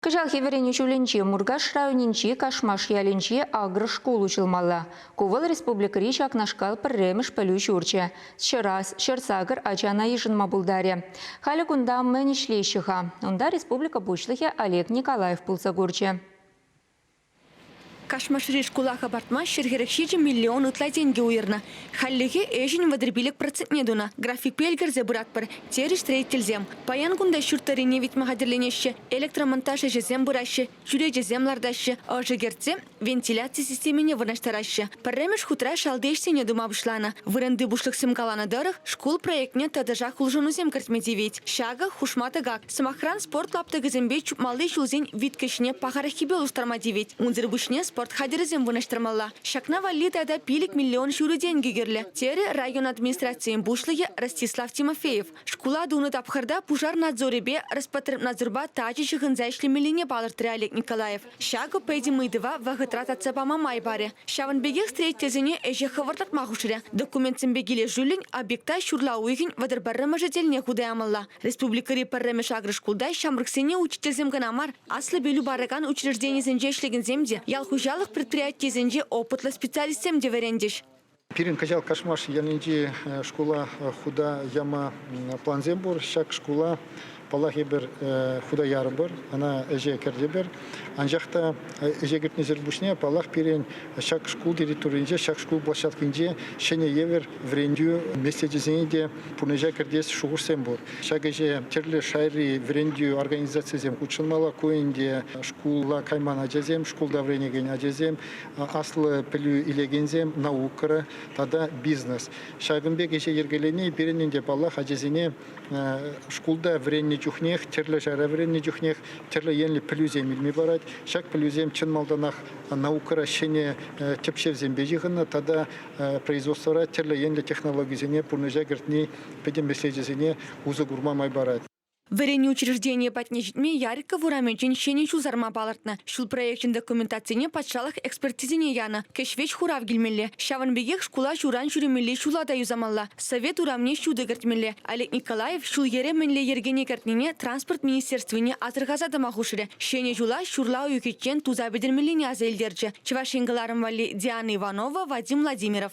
Кыжал хеверене чуленче Мургаш районинче Кашмаш ялинче агр школ учылмалла. Кувал республикари чакнашкал пірремеш пілу чурче. Шырас, шырсагыр ачана ежынма булдаре. Халі кунда мән ишлейшіға. Онда республика бушлыхе Олег Николаев пулса гурче. Кашмашри школаха бартма шергерекшичи миллион утла деньги уйырна. Халлеге эжин вадрибилек процентне дуна. График пельгерзе буратпар. Тереш строительзем. Паян кунда шуртарине вит магадерленеще. Электромонтаж жезем бураще. Жюре жезем лардаще. Ожегерце вентиляция системене вырнаштараще. Парремеш хутра шалдешсене дума бушлана. Выренды бушлык сымкалана дырых. Школ проектне тадажа хулжуну зем картметивить. Шага хушмата гак. Самохран спорт лапта газембе чупмалы шулзень виткешне пахарахибел устармативить. Унзербушне спорт хадерзем выныштырмалла. Шакна валли тада пилик миллион шуры деньги герле. Тере район администрациям бушлыге Ростислав Тимофеев. Шкула дуны тапхарда пужар надзоребе Роспотребнадзорба тачи шыхынзайшли миллине балыртыры Олег Николаев. Шага пейди мыдыва вагытрат отцапама майбаре. Шаванбегех строительзене эже хавартат махушыре. Документсен бегиле жюлень объекта шурла уйгин вадарбаррама жительне худаямалла. Республикари парремеш агры шкулдай шамрыксене учительзем ганамар. Аслы белю бараган учреждение зенжешлеген земде. Ялхужалых предприятий зенже опытлы специалистем деверендиш. Пирин кажал Кашмаш янинди школа худа яма планзембур, шак школа палахибер худа ярбыр, она эже кердебер. Анжахта эже гертнезер бушне палах пирин шак школ территориинде, шак школ площадкинде шене евер врендю месседезенде пунежа кердес шугурсембур. Шак эже терле шайри врендю организациязем кучылмала коинде школа каймана жезем, школда вренеген ажезем, аслы пилю илегензем наукара. Тада бизнес. Шагынбек еше ергелене перененде палах ажезине шкулда вренне чухнех, терле жара вренне чухнех, терле енли плюзем илми барать. Шак плюзем чын малданах наукара шене тепшевзем бежихына, тада производствора терле енли технологизине пурнежа гертни педем месседезине узы гурмамай барать. Варенье учреждение патнежитме ярко вураменчен шене чузарма балартна. Шул проектен документацияне патшалых экспертизине яна. Кешвеч хурав гильмелле. Шаванбегех шкула шуран шуремелле шулада юзамалла. Совет урамне шуды гертмелле. Олег Николаев шул еременле ергене гертнине транспорт министерствине азыргазада махушыре. Шене жула шурла уюкетчен тузабедермелине азелдерче. Чевашенгаларым вали Диана Иванова, Вадим Владимиров.